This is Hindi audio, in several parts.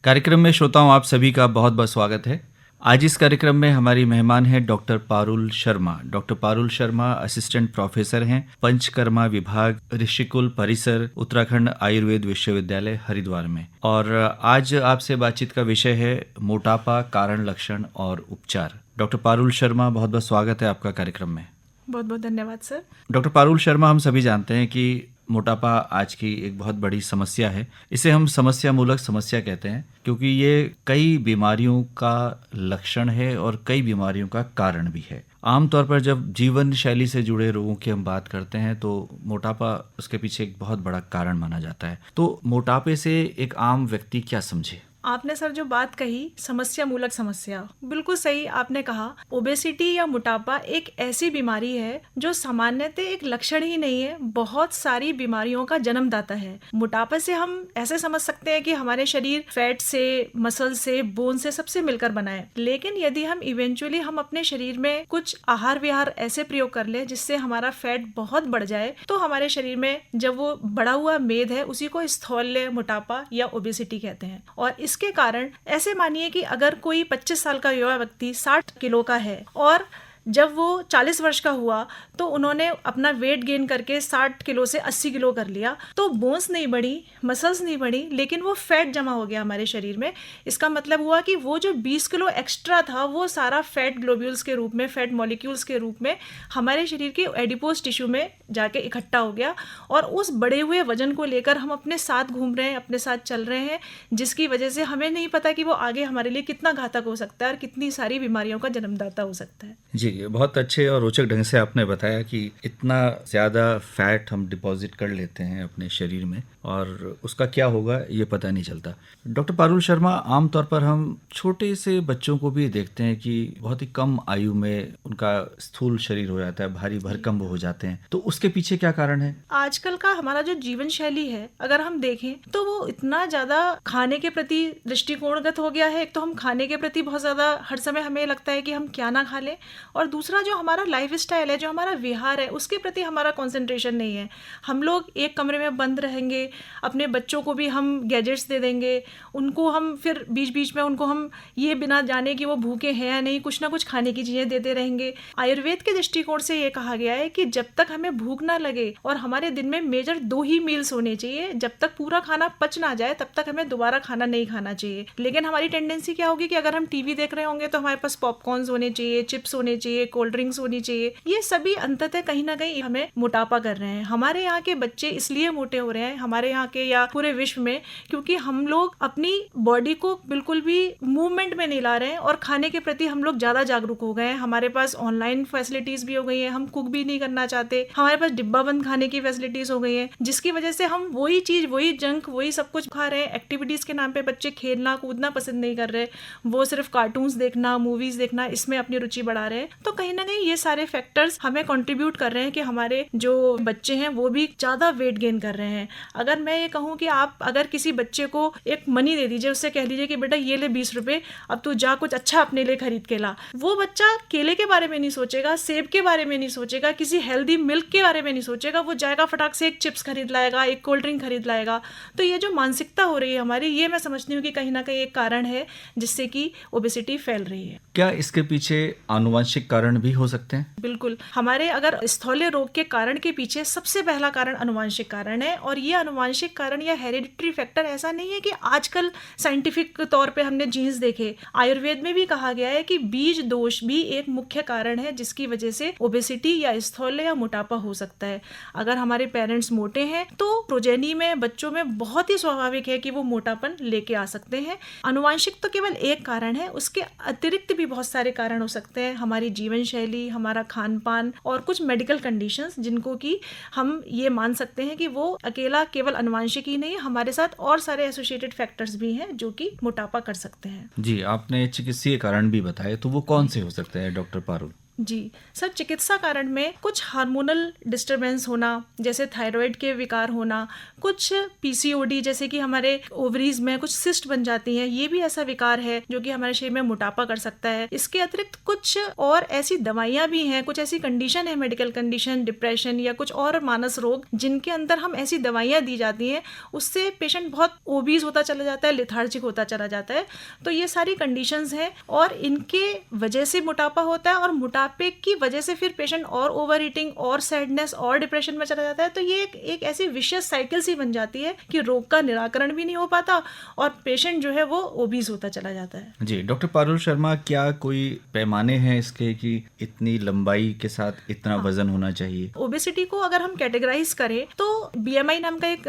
कार्यक्रम में श्रोताओं आप सभी का बहुत बहुत स्वागत है। आज इस कार्यक्रम में हमारी मेहमान हैं doctor Parul Sharma. Doctor Parul Sharma assistant professor हैं, पंचकर्मा विभाग, ऋषिकुल परिसर, उत्तराखंड आयुर्वेद विश्वविद्यालय हरिद्वार में। और आज आपसे बातचीत का विषय है मोटापा, कारण, लक्षण और उपचार। डॉक्टर पारुल शर्मा, बहुत बहुत स्वागत है आपका कार्यक्रम में। बहुत बहुत धन्यवाद सर। डॉक्टर पारुल शर्मा, हम सभी जानते हैं कि मोटापा आज की एक बहुत बड़ी समस्या है। इसे हम समस्या मूलक समस्या कहते हैं क्योंकि ये कई बीमारियों का लक्षण है और कई बीमारियों का कारण भी है। आमतौर पर जब जीवन शैली से जुड़े रोगों की हम बात करते हैं तो मोटापा उसके पीछे एक बहुत बड़ा कारण माना जाता है। तो मोटापे से एक आम व्यक्ति क्या समझे? आपने सर जो बात कही समस्या मूलक समस्या, बिल्कुल सही आपने कहा। ओबेसिटी या मोटापा एक ऐसी बीमारी है जो सामान्यतः एक लक्षण ही नहीं है, बहुत सारी बीमारियों का जन्मदाता है। मोटापे से हम ऐसे समझ सकते हैं कि हमारे शरीर फैट से, मसल से, बोन से सबसे मिलकर बना है। लेकिन यदि हम इवेंचुअली हम अपने शरीर में कुछ आहार विहार ऐसे प्रयोग कर ले जिससे हमारा फैट बहुत बढ़ जाए तो हमारे शरीर में जब वो बढ़ा हुआ मेद है उसी को स्थौल्य मोटापा या ओबेसिटी कहते हैं। और इसके कारण ऐसे मानिए कि अगर कोई 25 साल का युवा व्यक्ति 60 किलो का है और जब वो 40 वर्ष का हुआ तो उन्होंने अपना वेट गेन करके 60 किलो से 80 किलो कर लिया, तो बोन्स नहीं बढ़ी, मसल्स नहीं बढ़ी, लेकिन वो फैट जमा हो गया हमारे शरीर में। इसका मतलब हुआ कि वो जो 20 किलो एक्स्ट्रा था वो सारा फैट ग्लोब्यूल्स के रूप में, फैट मॉलिक्यूल्स के रूप में हमारे शरीर के एडिपोज टिश्यू में जाके इकट्ठा हो गया। और उस बढ़े हुए वजन को लेकर हम अपने साथ घूम रहे हैं, अपने साथ चल रहे हैं, जिसकी वजह से हमें नहीं पता कि वो आगे हमारे लिए कितना घातक हो सकता है और कितनी सारी बीमारियों का जन्मदाता हो सकता है। जी, बहुत अच्छे और रोचक ढंग से आपने बताया कि इतना ज़्यादा फैट हम डिपॉजिट कर लेते हैं अपने शरीर में और उसका क्या होगा ये पता नहीं चलता। डॉक्टर पारुल शर्मा, आमतौर पर हम छोटे से बच्चों को भी देखते हैं कि बहुत ही कम आयु में उनका स्थूल शरीर हो जाता है, भारी भरकम हो जाते हैं। तो उसके पीछे क्या कारण है? आजकल का हमारा जो जीवन शैली है अगर हम देखें तो वो इतना ज़्यादा खाने के प्रति दृष्टिकोणगत हो गया है। एक तो हम खाने के प्रति बहुत ज़्यादा हर समय हमें लगता है कि हम क्या ना खा लें, और दूसरा जो हमारा लाइफ स्टाइल है, जो हमारा विहार है, उसके प्रति हमारा कंसंट्रेशन नहीं है। हम लोग एक कमरे में बंद रहेंगे, अपने बच्चों को भी हम गैजेट्स दे देंगे, उनको हम फिर बीच बीच में उनको हम ये बिना जाने कि वो भूखे हैं या नहीं कुछ ना कुछ खाने की चीज़ें देते रहेंगे। आयुर्वेद के दृष्टिकोण से ये कहा गया है कि जब तक हमें भूख ना लगे और हमारे दिन में मेजर 2 ही मील्स होने चाहिए, जब तक पूरा खाना पच ना जाए तब तक हमें दोबारा खाना नहीं खाना चाहिए। लेकिन हमारी टेंडेंसी क्या होगी कि अगर हम टीवी देख रहे होंगे तो हमारे पास पॉपकॉर्न्स होने चाहिए, चिप्स होने चाहिए, कोल्ड ड्रिंक्स होनी चाहिए। ये सभी अंततः कहीं ना कहीं हमें मोटापा कर रहे हैं। हमारे यहाँ के बच्चे इसलिए मोटे हो रहे हैं, हमारे यहाँ के या पूरे विश्व में, क्योंकि हम लोग अपनी बॉडी को बिल्कुल भी मूवमेंट में नहीं ला रहे हैं और खाने के प्रति हम लोग ज्यादा जागरूक हो गए हैं। हमारे पास ऑनलाइन फैसिलिटीज भी हो गई है, हम कुक भी नहीं करना चाहते, हमारे पास डिब्बा बंद खाने की फैसिलिटीज हो गई है, जिसकी वजह से हम वही चीज, वही जंक, वही सब कुछ खा रहे हैं। एक्टिविटीज के नाम पे बच्चे खेलना कूदना पसंद नहीं कर रहे, वो सिर्फ कार्टून्स देखना, मूवीज देखना, इसमें अपनी रुचि बढ़ा रहे हैं। तो कहीं ना कहीं ये सारे फैक्टर्स हमें कंट्रीब्यूट कर रहे हैं कि हमारे जो बच्चे हैं वो भी ज्यादा वेट गेन कर रहे हैं। अगर मैं ये कहूँ कि आप अगर किसी बच्चे को एक मनी दे दीजिए, उससे कह दीजिए कि बेटा ये ले 20 रुपए, अब तू जा कुछ अच्छा अपने लिए खरीद के ला, वो बच्चा केले के बारे में नहीं सोचेगा, सेब के बारे में नहीं सोचेगा, किसी हेल्दी मिल्क के बारे में नहीं सोचेगा, वो जाएगा फटाक से एक चिप्स खरीद लाएगा, एक कोल्ड ड्रिंक खरीद लाएगा। तो ये जो मानसिकता हो रही है हमारी, ये मैं समझती हूँ कि कहीं ना कहीं एक कारण है जिससे कि ओबेसिटी फैल रही है। क्या इसके पीछे आनुवंशिक कारण भी हो सकते हैं? बिल्कुल, हमारे अगर स्थौल्य रोग के कारण के पीछे सबसे पहला कारण अनुवांशिक कारण है। और ये अनुवांशिक कारण या हेरिडिटरी फैक्टर ऐसा नहीं है कि आजकल साइंटिफिक तौर पे हमने जीन्स देखे। आयुर्वेद में भी कहा गया है कि बीज दोष भी एक मुख्य कारण है जिसकी वजह से ओबेसिटी या स्थौल्य या मोटापा हो सकता है। अगर हमारे पेरेंट्स मोटे हैं तो प्रोजेनी में, बच्चों में बहुत ही स्वाभाविक है कि वो मोटापन लेके आ सकते हैं। अनुवांशिक तो केवल एक कारण है, उसके अतिरिक्त भी बहुत सारे कारण हो सकते हैं। हमारी जीवन शैली, हमारा खान पान और कुछ मेडिकल कंडीशंस जिनको कि हम ये मान सकते हैं कि वो अकेला केवल अनुवांशिक ही नहीं है, हमारे साथ और सारे एसोसिएटेड फैक्टर्स भी हैं जो कि मोटापा कर सकते हैं। जी, आपने चिकित्सीय कारण भी बताए, तो वो कौन से हो सकते हैं डॉक्टर पारुल? जी सर, चिकित्सा कारण में कुछ हार्मोनल डिस्टरबेंस होना, जैसे थायराइड के विकार होना, कुछ पीसीओडी जैसे कि हमारे ओवरीज में कुछ सिस्ट बन जाती हैं, ये भी ऐसा विकार है जो कि हमारे शरीर में मोटापा कर सकता है। इसके अतिरिक्त कुछ और ऐसी दवाइयाँ भी हैं, कुछ ऐसी कंडीशन है, मेडिकल कंडीशन, डिप्रेशन या कुछ और मानस रोग, जिनके अंदर हम ऐसी दवाइयाँ दी जाती हैं, उससे पेशेंट बहुत ओबीज होता चला जाता है, लेथार्जिक होता चला जाता है। तो ये सारी कंडीशंस हैं और इनके वजह से मोटापा होता है, और मोटापे की वजह से फिर पेशेंट और ओवर ईटिंग और सैडनेस और डिप्रेशन में चला जाता है। तो ये एक ऐसी विशियस साइकिल सी बन जाती है कि रोग का निराकरण भी नहीं हो पाता और पेशेंट जो है वो ओबीज होता चला जाता है। जी डॉक्टर पारुल शर्मा, क्या कोई पैमाने हैं इसके कि इतनी लंबाई के साथ इतना वजन होना चाहिए? ओबेसिटी को अगर हम कैटेगराइज करें तो बीएमआई नाम का एक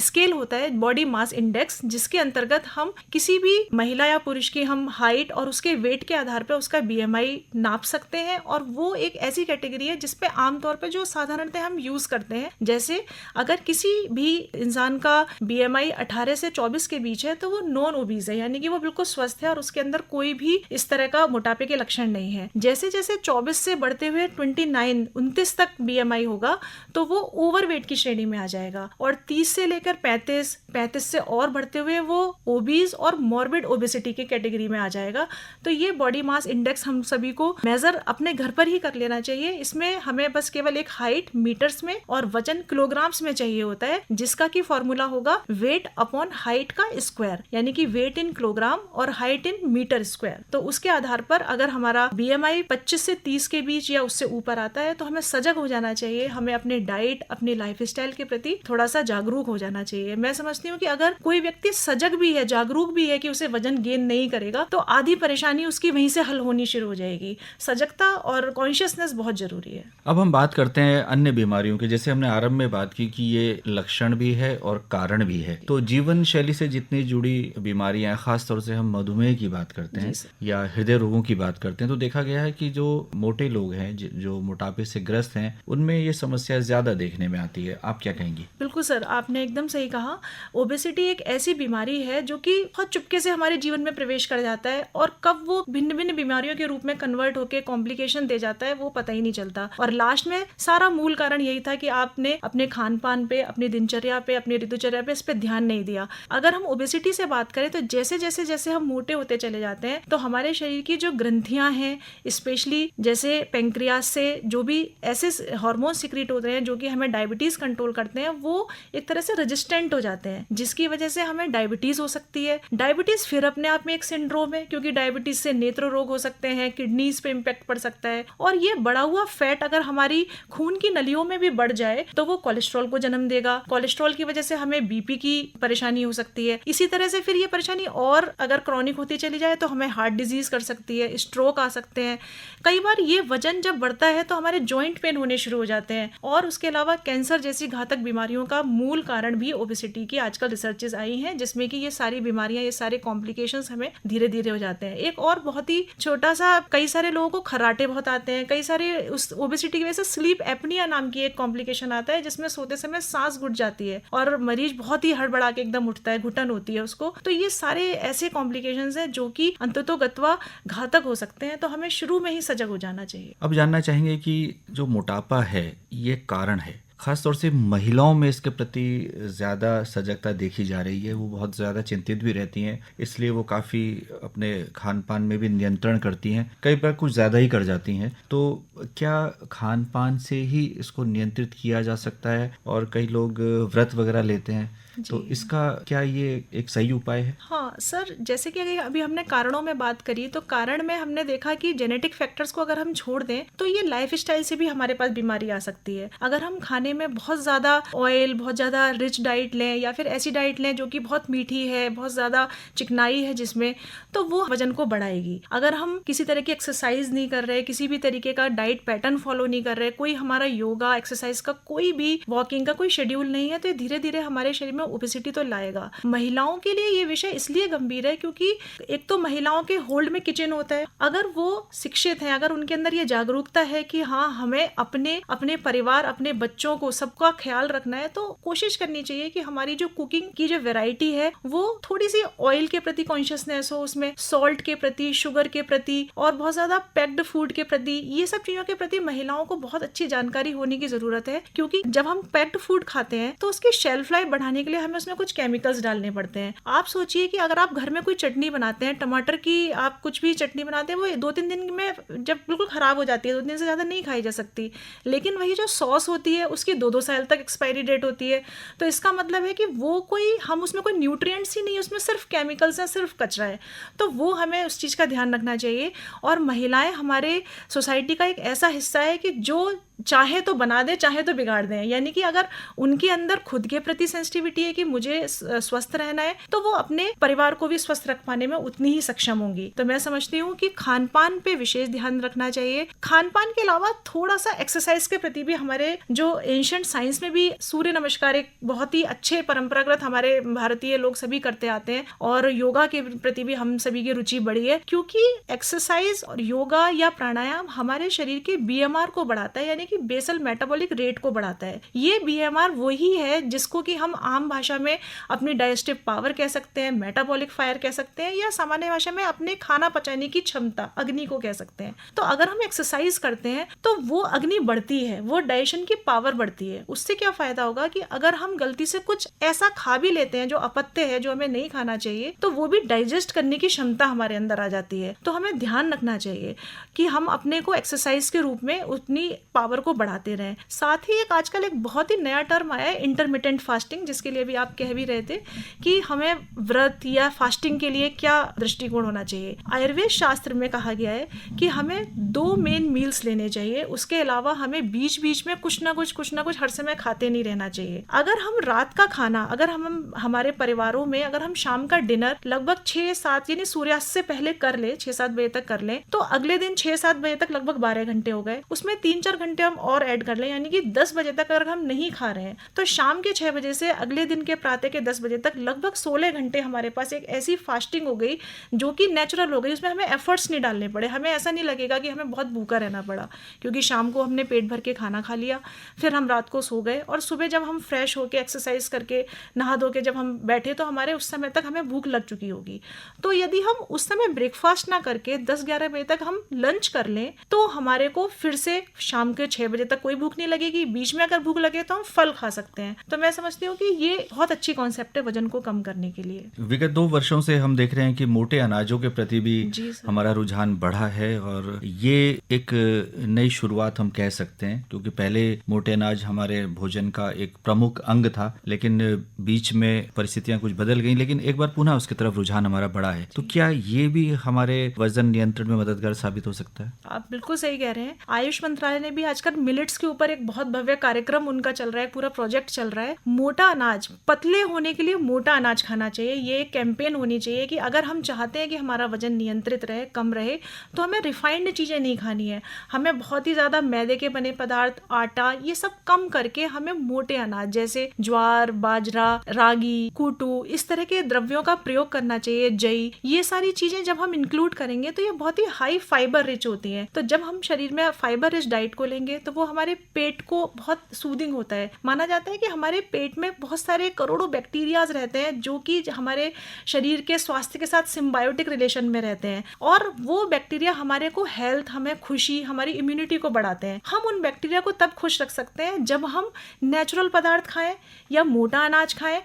स्केल होता है, बॉडी मास इंडेक्स, जिसके अंतर्गत हम किसी भी महिला या पुरुष की हम हाइट और उसके वेट के आधार पर उसका बीएमआई नाप सकते हैं। और वो एक ऐसी कैटेगरी है जिसपे आमतौर पर जो साधारणतः हम यूज करते हैं, जैसे अगर किसी भी इंसान का बीएमआई 18 से 24 के बीच है तो वो नॉन ओबीज है, यानी कि वो बिल्कुल स्वस्थ है और उसके अंदर कोई भी इस तरह का मोटापे के लक्षण नहीं है। जैसे जैसे 24 से बढ़ते हुए 29 तक बीएमआई होगा तो वो ओवरवेट की श्रेणी में आ जाएगा, और 30 से लेकर 35 से और बढ़ते हुए वो ओबीज और मॉर्बिड ओबेसिटी की कैटेगरी में आ जाएगा। तो ये बॉडी मास इंडेक्स हम सभी को मेजर अपने घर पर ही कर लेना चाहिए। इसमें हमें बस केवल एक हाइट मीटर्स में और वजन किलोग्राम्स में चाहिए होता है, जिसका की फॉर्मूला होगा वेट अपॉन हाइट का स्क्वायर, यानी कि वेट इन किलोग्राम और हाइट इन मीटर स्क्वायर। तो उसके आधार पर अगर हमारा बीएमआई 25 से 30 के बीच या उससे ऊपर आता है तो हमें सजग हो जाना चाहिए, हमें अपने डाइट, अपनी लाइफस्टाइल के प्रति थोड़ा सा जागरूक हो जाना चाहिए। मैं समझती हूँ कि अगर कोई व्यक्ति सजग भी है, जागरूक भी है कि उसे वजन गेन नहीं करेगा, तो आधी परेशानी उसकी वहीं से हल होनी शुरू हो जाएगी। सजगता और कॉन्शियसनेस बहुत जरूरी है। अब हम बात करते हैं अन्य बीमारियों की। जैसे हमने आरंभ में बात की कि ये लक्षण भी है और कारण भी है, तो जीवन शैली से जितनी जुड़ी बीमारियां, खास तौर से हम मधुमेह की बात करते हैं या हृदय रोगों की बात करते हैं, तो देखा गया है कि जो मोटे लोग हैं, जो मोटापे से ग्रस्त हैं, उनमें ये समस्या ज्यादा देखने में आती है। आप क्या कहेंगी? बिल्कुल सर, आपने एकदम सही कहा। ओबेसिटी एक ऐसी बीमारी है जो कि बहुत चुपके से हमारे जीवन में प्रवेश कर जाता है, और कब वो भिन्न भिन्न बीमारियों के रूप में कन्वर्ट होकर कॉम्प्लिकेशन दे जाता है वो पता ही नहीं चलता। और लास्ट में सारा मूल कारण यही था कि आपने अपने खान पान पे, अपनी दिनचर्या पे, अपनी ऋतुचर्या पे इस पे ध्यान नहीं दिया। अगर हम ओबेसिटी से बात करें तो जैसे जैसे जैसे हम मोटे होते चले जाते हैं तो हमारे शरीर की जो ग्रंथियां हैं, स्पेशली जैसे पेंक्रियास से जो भी ऐसे हार्मोन सिक्रीट होते हैं जो कि हमें डायबिटीज कंट्रोल करते हैं, वो एक तरह से रेजिस्टेंट हो जाते हैं, जिसकी वजह से हमें डायबिटीज हो सकती है। डायबिटीज फिर अपने आप में एक सिंड्रोम है, क्योंकि डायबिटीज से नेत्र रोग हो सकते हैं, किडनीज पे इम्पैक्ट पड़ सकता है, और ये बढ़ा हुआ फैट अगर हमारी खून की नलियों में भी बढ़ जाए तो वो कोलेस्ट्रॉल को जन्म देगा। कोलेस्ट्रॉल की वजह से हमें बीपी की परेशानी हो सकती है। इसी तरह से फिर ये परेशानी और अगर क्रॉनिक होती चली जाए तो हमें हार्ट डिजीज कर सकती है, स्ट्रोक आ सकते हैं। कई बार ये वजन जब बढ़ता है तो हमारे जॉइंट पेन होने शुरू हो जाते हैं, और उसके अलावा कैंसर जैसी घातक बीमारियों का मूल कारण भी ओबेसिटी की आजकल रिसर्चेस आई हैं, जिसमें कि ये सारी बीमारियां, ये सारे कॉम्प्लिकेशंस हमें धीरे धीरे हो जाते हैं। एक और बहुत ही छोटा सा, कई सारे लोगों को खर्राटे बहुत आते हैं, कई सारे उस ओबेसिटी की वजह से स्लीप एपनिया नाम की एक कॉम्प्लिकेशन आता है, जिसमें सोते समय सांस घुट जाती है और मरीज बहुत ही हड़बड़ा के एकदम उठता है, घुटन होती है उसको। तो ये सारे ऐसे कॉम्प्लिकेशंस हैं जो कि अंततोगत्वा घातक हो सकते हैं, तो हमें शुरू में ही सजग हो जाना चाहिए। अब जानना चाहेंगे कि जो मोटापा है ये कारण है, खासतौर से महिलाओं में इसके प्रति ज़्यादा सजगता देखी जा रही है। वो बहुत ज़्यादा चिंतित भी रहती हैं, इसलिए वो काफ़ी अपने खान पान में भी नियंत्रण करती हैं, कई बार कुछ ज़्यादा ही कर जाती हैं। तो क्या खान पान से ही इसको नियंत्रित किया जा सकता है? और कई लोग व्रत वगैरह लेते हैं, तो इसका क्या ये एक सही उपाय है? हाँ सर, जैसे कि अभी हमने कारणों में बात करी, तो कारण में हमने देखा कि जेनेटिक फैक्टर्स को अगर हम छोड़ दें तो ये लाइफस्टाइल से भी हमारे पास बीमारी आ सकती है। अगर हम खाने में बहुत ज्यादा ऑयल, बहुत ज्यादा रिच डाइट लें, या फिर ऐसी डाइट लें जो कि बहुत मीठी है, बहुत ज्यादा चिकनाई है जिसमें, तो वो वजन को बढ़ाएगी। अगर हम किसी तरह की एक्सरसाइज नहीं कर रहे, किसी भी तरीके का डाइट पैटर्न फॉलो नहीं कर रहे, कोई हमारा योगा एक्सरसाइज का, कोई भी वॉकिंग का कोई शेड्यूल नहीं है, तो धीरे धीरे हमारे शरीर में ओबेसिटी तो लाएगा। महिलाओं के लिए ये विषय इसलिए गंभीर है क्योंकि एक तो महिलाओं के होल्ड में किचन होता है। अगर वो शिक्षित हैं, अगर उनके अंदर ये जागरूकता है कि हाँ हमें अपने परिवार, अपने बच्चों को, सबका ख्याल रखना है, तो कोशिश करनी चाहिए कि हमारी जो कुकिंग की जो वैरायटी है वो थोड़ी सी ऑयल के प्रति कॉन्शियसनेस हो, उसमें सॉल्ट के प्रति, शुगर के प्रति और बहुत ज्यादा पैक्ड फूड के प्रति, ये सब चीजों के प्रति महिलाओं को बहुत अच्छी जानकारी होने की जरूरत है। क्योंकि जब हम पैक्ड फूड खाते हैं तो उसकी शेल्फ लाइफ बढ़ाने के लिए हमें उसमें कुछ केमिकल्स डालने पड़ते हैं। आप सोचिए कि अगर आप घर में कोई चटनी बनाते हैं, टमाटर की आप कुछ भी चटनी बनाते हैं, वो 2-3 दिन में जब बिल्कुल खराब हो जाती है, 2 दिन से ज्यादा नहीं खाई जा सकती। लेकिन वही जो सॉस होती है उसकी 2-2 साल तक एक्सपायरी डेट होती है। तो इसका मतलब है कि वो हम उसमें कोई न्यूट्रिएंट्स ही नहीं है, उसमें सिर्फ केमिकल्स है, सिर्फ कचरा है। तो वो हमें उस चीज़ का ध्यान रखना चाहिए। और महिलाएं हमारे सोसाइटी का एक ऐसा हिस्सा है कि जो चाहे तो बना दे, चाहे तो बिगाड़ दें। यानी कि अगर उनके अंदर खुद के प्रति सेंसिटिविटी है कि मुझे स्वस्थ रहना है, तो वो अपने परिवार को भी स्वस्थ रख पाने में उतनी ही सक्षम होंगी। तो मैं समझती हूँ कि खान पान पे विशेष ध्यान रखना चाहिए। खान पान के अलावा थोड़ा सा एक्सरसाइज के प्रति भी, हमारे जो एंशिएंट साइंस में भी सूर्य नमस्कार एक बहुत ही अच्छे परंपरागत हमारे भारतीय लोग सभी करते आते हैं, और योगा के प्रति भी हम सभी की रुचि बढ़ी है। क्योंकि एक्सरसाइज और योगा या प्राणायाम हमारे शरीर के BMR को बढ़ाता है, यानी कि बेसल मेटाबॉलिक रेट को बढ़ाता है। ये BMR वही है जिसको कि हम आम भाषा में अपनी डाइजेस्टिव पावर कह सकते हैं, मेटाबॉलिक फायर कह सकते हैं, या सामान्य भाषा में अपने खाना पचाने की क्षमता, अग्नि को कह सकते हैं। तो अगर हम एक्सरसाइज करते हैं तो वो अग्नि बढ़ती है, वो डाइजेशन की पावर बढ़ती है। उससे क्या फायदा होगा कि अगर हम गलती से कुछ ऐसा खा भी लेते हैं जो अपत्य है, जो हमें नहीं खाना चाहिए, तो वो भी डाइजेस्ट करने की क्षमता हमारे अंदर आ जाती है। तो हमें ध्यान रखना चाहिए कि हम अपने को एक्सरसाइज के रूप में उतनी पावर को बढ़ाते रहें। साथ ही एक आजकल एक बहुत ही नया टर्म आया है, इंटरमिटेंट फास्टिंग, जिसके लिए भी आप कह भी रहे थे कि हमें व्रत या फास्टिंग के लिए क्या दृष्टिकोण होना चाहिए। आयुर्वेद शास्त्र में कहा गया है कि हमें 2 मेन मील्स लेने चाहिए, उसके अलावा हमें बीच बीच में कुछ ना कुछ हर समय खाते नहीं रहना चाहिए। अगर हम रात का खाना, अगर हम हमारे परिवारों में अगर हम शाम का डिनर लगभग 6-7 यानी सूर्यास्त से पहले कर ले, 6-7 बजे तक कर ले, तो अगले दिन 6-7 बजे तक लगभग 12 घंटे हो गए। उसमें 3-4 घंटे हम और ऐड कर लें, यानी कि 10 बजे तक अगर हम नहीं खा रहे हैं तो शाम के 6 बजे से अगले दिन के प्रातः के 10 बजे तक लगभग 16 घंटे हमारे पास एक ऐसी फास्टिंग हो गई जो कि नेचुरल हो गई। उसमें हमें एफर्ट्स नहीं डालने पड़े, हमें ऐसा नहीं लगेगा कि हमें बहुत भूखा रहना पड़ा, क्योंकि शाम को हमने पेट भर के खाना खा लिया, फिर हम रात को सो गए, और सुबह जब हम फ्रेश होके एक्सरसाइज करके नहा धो के जब हम बैठे तो हमारे उस समय तक हमें भूख लग चुकी होगी। तो यदि हम उस समय ब्रेकफास्ट ना करके 10-11 बजे तक हम लंच कर लें तो हमारे को फिर से शाम के 6 बजे तक कोई भूख नहीं लगेगी। बीच में अगर भूख लगे तो हम फल खा सकते हैं। तो मैं समझती हूँ कि ये बहुत अच्छी कॉन्सेप्ट है वजन को कम करने के लिए। विगत 2 वर्षों से हम देख रहे हैं कि मोटे अनाजों के प्रति भी हमारा रुझान बढ़ा है, और ये एक नई शुरुआत हम कह सकते हैं, क्योंकि पहले मोटे अनाज हमारे भोजन का एक प्रमुख अंग था, लेकिन बीच में परिस्थितियां कुछ बदल गई, लेकिन एक बार पुनः उसकी तरफ रुझान हमारा बढ़ा है। तो क्या ये भी हमारे वजन नियंत्रण में मददगार साबित हो सकता है? आप बिल्कुल सही कह रहे हैं। आयुष मंत्रालय ने भी आजकल मिलेट्स के ऊपर एक बहुत भव्य कार्यक्रम उनका चल रहा है, पूरा प्रोजेक्ट चल रहा है। मोटा अनाज, पतले होने के लिए मोटा अनाज खाना चाहिए, ये एक कैंपेन होनी चाहिए कि अगर हम चाहते हैं कि हमारा वजन नियंत्रित रहे, कम रहे, तो हमें रिफाइंड चीजें नहीं खानी है। हमें बहुत ही ज्यादा मैदे के बने पदार्थ, आटा, ये सब कम करके हमें मोटे अनाज जैसे ज्वार, बाजरा, रागी, कूटू, इस तरह के द्रव्यों का प्रयोग करना चाहिए। जई, ये सारी चीजें जब हम इंक्लूड करेंगे तो ये बहुत ही हाई फाइबर रिच होती हैं। तो जब हम शरीर में फाइबर रिच डाइट को लेंगे तो वो हमारे पेट को बहुत सूदिंग होता है। माना जाता है कि हमारे पेट में बहुत सारे करोड़ों बैक्टीरियाज रहते हैं जो कि हमारे शरीर के स्वास्थ्य के साथ सिम्बायोटिक रिलेशन में रहते हैं, और वो बैक्टीरिया हमारे को हेल्थ, हमें खुशी, हमारी इम्यूनिटी को बढ़ाते हैं। हम उन बैक्टीरिया को तब खुश रख सकते हैं जब हम नेचुरल पदार्थ खाएं या मोटा अनाज खाएं,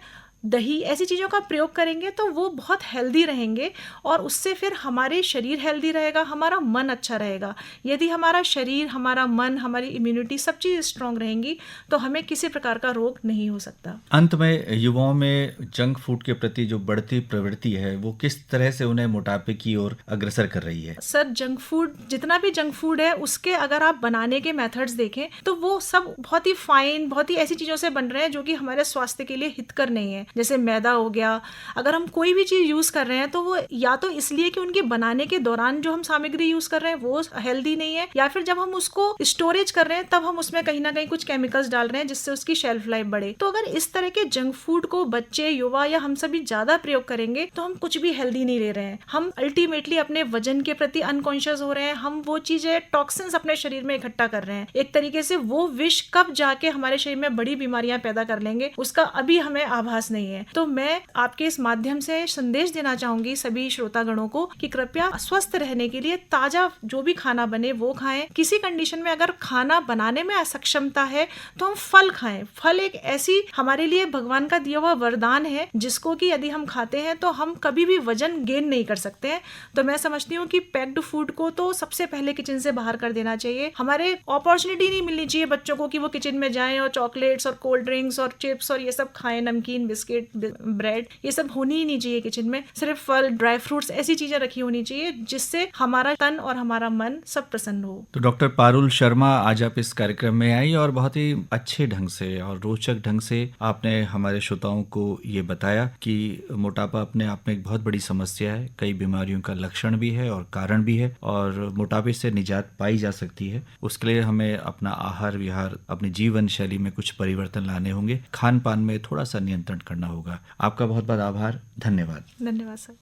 दही, ऐसी चीज़ों का प्रयोग करेंगे तो वो बहुत हेल्दी रहेंगे, और उससे फिर हमारे शरीर हेल्दी रहेगा, हमारा मन अच्छा रहेगा। यदि हमारा शरीर, हमारा मन, हमारी इम्यूनिटी सब चीज़ स्ट्रांग रहेंगी तो हमें किसी प्रकार का रोग नहीं हो सकता। अंत में युवाओं में जंक फूड के प्रति जो बढ़ती प्रवृत्ति है वो किस तरह से उन्हें मोटापे की ओर अग्रसर कर रही है? सर, जंक फूड, जितना भी जंक फूड है उसके अगर आप बनाने के मेथड्स देखें तो वो सब बहुत ही फाइन, बहुत ही ऐसी चीज़ों से बन रहे हैं जो कि हमारे स्वास्थ्य के लिए हितकर नहीं है। जैसे मैदा हो गया, अगर हम कोई भी चीज़ यूज़ कर रहे हैं तो वो या तो इसलिए कि उनके बनाने के दौरान जो हम सामग्री यूज़ कर रहे हैं वो हेल्दी नहीं है, या फिर जब हम उसको स्टोरेज कर रहे हैं तब हम उसमें कहीं ना कहीं कुछ केमिकल्स डाल रहे हैं जिससे उसकी शेल्फ लाइफ बढ़े। तो अगर इस तरह के जंक फूड को बच्चे, युवा या हम सभी ज़्यादा प्रयोग करेंगे तो हम कुछ भी हेल्दी नहीं ले रहे हैं। हम अल्टीमेटली अपने वजन के प्रति अनकॉन्शियस हो रहे हैं, हम वो चीज़ें टॉक्सिन्स अपने शरीर में इकट्ठा कर रहे हैं। एक तरीके से वो विष कब जाके हमारे शरीर में बड़ी बीमारियां पैदा कर लेंगे उसका अभी हमें आभास नहीं है। तो मैं आपके इस माध्यम से संदेश देना चाहूंगी सभी श्रोतागणों को कि कृपया स्वस्थ रहने के लिए ताजा जो भी खाना बने वो खाएं। किसी कंडीशन में अगर खाना बनाने में असक्षमता है तो हम फल खाएं। फल एक ऐसी हमारे लिए भगवान का दिया हुआ वरदान है जिसको कि यदि हम खाते हैं तो हम कभी भी वजन गेन नहीं कर सकते हैं। तो मैं समझती हूँ कि पैक्ड फूड को तो सबसे पहले किचन से बाहर कर देना चाहिए। हमारे अपॉर्चुनिटी नहीं मिलनी चाहिए बच्चों को कि वो किचन में जाएं और चॉकलेट्स और कोल्ड ड्रिंक्स और चिप्स और ये सब खाएं, नमकीन, बिस्किट, ब्रेड, ये सब होनी ही नहीं चाहिए किचन में। सिर्फ फल, ड्राई फ्रूट्स, ऐसी चीजें रखी होनी चाहिए जिससे हमारा तन और हमारा मन सब प्रसन्न हो। तो डॉक्टर पारुल शर्मा, आज आप इस कार्यक्रम में आई और बहुत ही अच्छे ढंग से और रोचक ढंग से आपने हमारे श्रोताओं को ये बताया कि मोटापा अपने आप में एक बहुत बड़ी समस्या है, कई बीमारियों का लक्षण भी है और कारण भी है, और मोटापे से निजात पाई जा सकती है। उसके लिए हमें अपना आहार विहार, अपनी जीवन शैली में कुछ परिवर्तन लाने होंगे, खान पान में थोड़ा सा नियंत्रण करना होगा। आपका बहुत बहुत आभार, धन्यवाद। धन्यवाद सर।